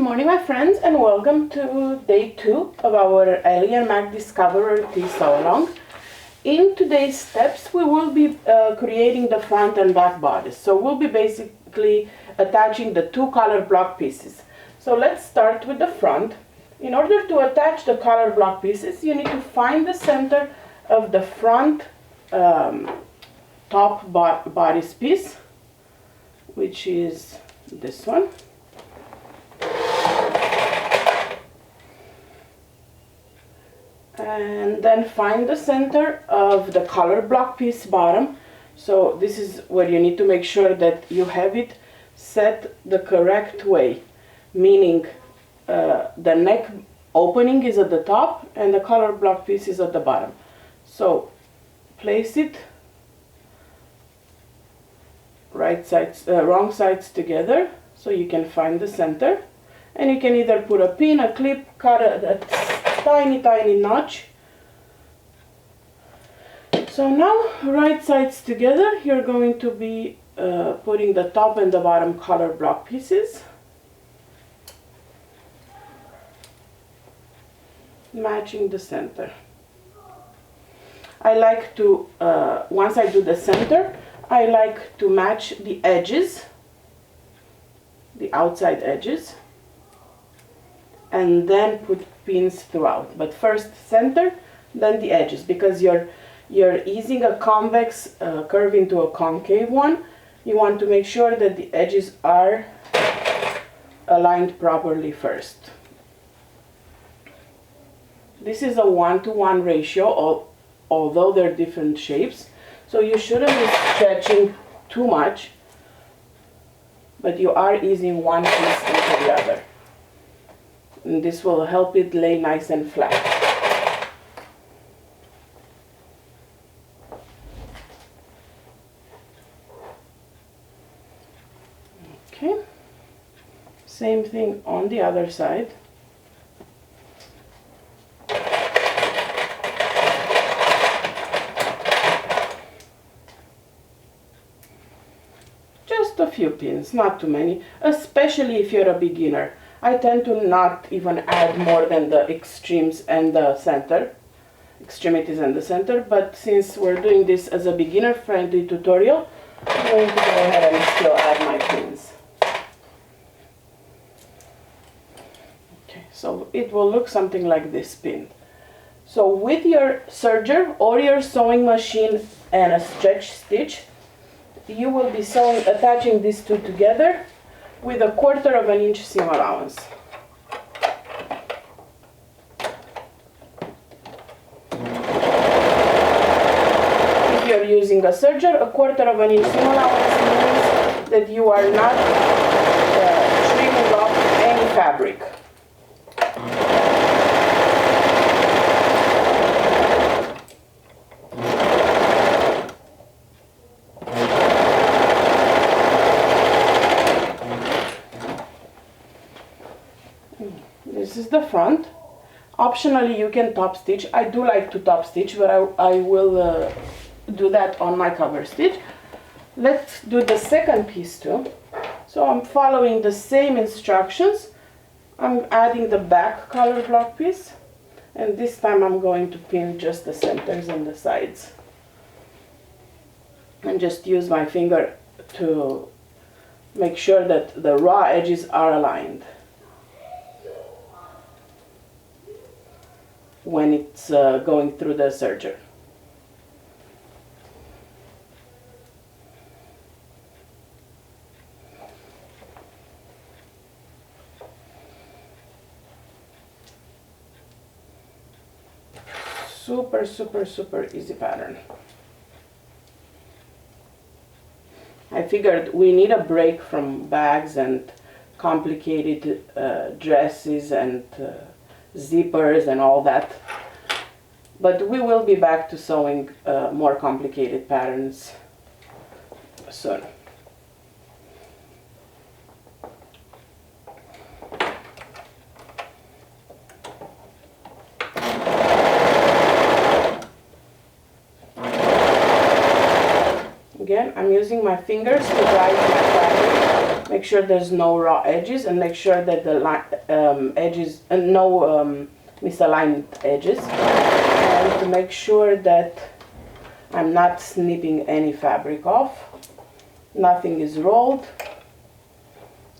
morning, my friends, and welcome to day 2 of our Ellie and Mac Discovery Sew Along. In today's steps, we will be creating the front and back bodice. So we'll be basically attaching the two color block pieces. So let's start with the front. In order to attach the color block pieces, you need to find the center of the front top bodice piece, which is this one. And then find the center of the color block piece bottom. So this is where you need to make sure that you have it set the correct way, meaning the neck opening is at the top and the color block piece is at the bottom. So place it wrong sides together so you can find the center, and you can either put a pin, a clip, cut a tiny notch. So now right sides together, you're going to be putting the top and the bottom color block pieces, matching the center. I like to, once I do the center, I like to match the edges, the outside edges, and then put pins throughout. But first center, then the edges, because you're easing a convex curve into a concave one. You want to make sure that the edges are aligned properly first. This is a 1-to-1 ratio, although they're different shapes, so you shouldn't be stretching too much, but you are easing one piece into the other. And this will help it lay nice and flat. Okay, same thing on the other side. Just a few pins, not too many, especially if you're a beginner. I tend to not even add more than the extremes and the center, extremities and the center, but since we're doing this as a beginner-friendly tutorial, I'm going to go ahead and still add my pins. Okay, so it will look something like this pin. So with your serger or your sewing machine and a stretch stitch, you will be attaching these two together with a 1/4 inch seam allowance. If you're using a serger, a 1/4 inch seam allowance means that you are not trimming off any fabric. This is the front. Optionally, you can top stitch. I do like to top stitch, but I will do that on my cover stitch. Let's do the second piece too. So I'm following the same instructions. I'm adding the back color block piece, and this time I'm going to pin just the centers and the sides. And just use my finger to make sure that the raw edges are aligned when it's going through the serger. Super easy pattern. I figured we need a break from bags and complicated dresses and zippers and all that, but we will be back to sewing more complicated patterns soon. Again, I'm using my fingers to guide my fabric. Make sure there's no raw edges, and make sure that the edges and no misaligned edges, and to make sure that I'm not snipping any fabric off. Nothing is rolled.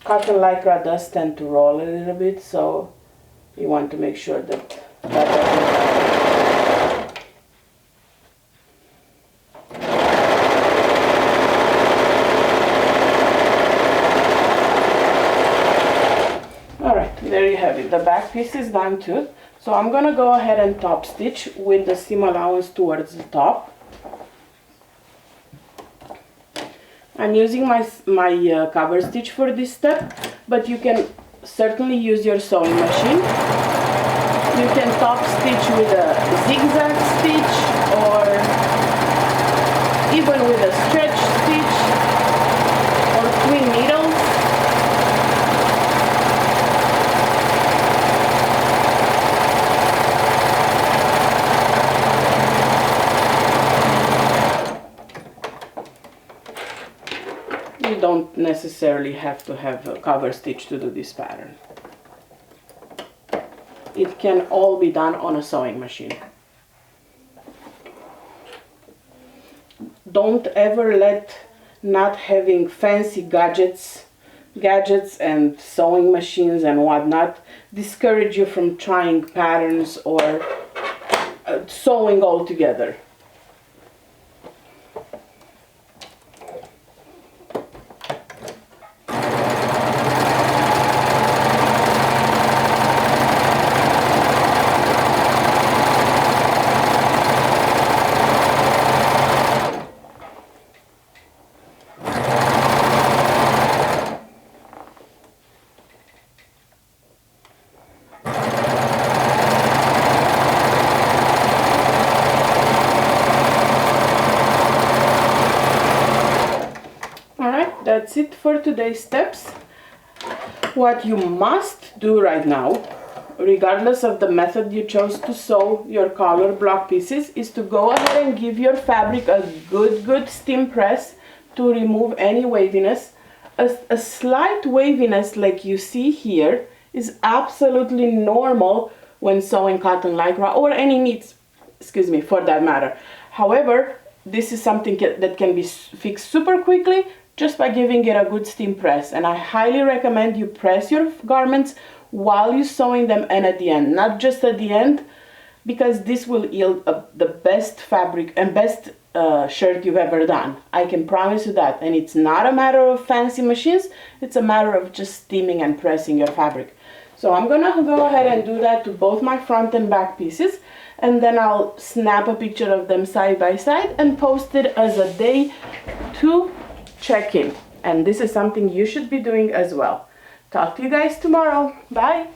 Cotton lycra does tend to roll a little bit, so you want to make sure that that doesn't happen. Alright, there you have it. The back piece is done too. So I'm gonna go ahead and top stitch with the seam allowance towards the top. I'm using my cover stitch for this step, but you can certainly use your sewing machine. You can top stitch with a zigzag stitch or even with a stretch stitch or twin needles. You don't necessarily have to have a cover stitch to do this pattern. It can all be done on a sewing machine. Don't ever let not having fancy gadgets and sewing machines and whatnot discourage you from trying patterns or sewing all together. That's it for today's steps. What you must do right now, regardless of the method you chose to sew your collar block pieces, is to go ahead and give your fabric a good steam press to remove any waviness. A slight waviness like you see here is absolutely normal when sewing cotton lycra or any knits, excuse me, for that matter. However, this is something that can be fixed super quickly just by giving it a good steam press, and I highly recommend you press your garments while you're sewing them and at the end, not just at the end, because this will yield the best fabric and best shirt you've ever done. I can promise you that. And it's not a matter of fancy machines, it's a matter of just steaming and pressing your fabric. So I'm gonna go ahead and do that to both my front and back pieces, and then I'll snap a picture of them side by side and post it as a day to check in. And this is something you should be doing as well. Talk to you guys tomorrow. Bye.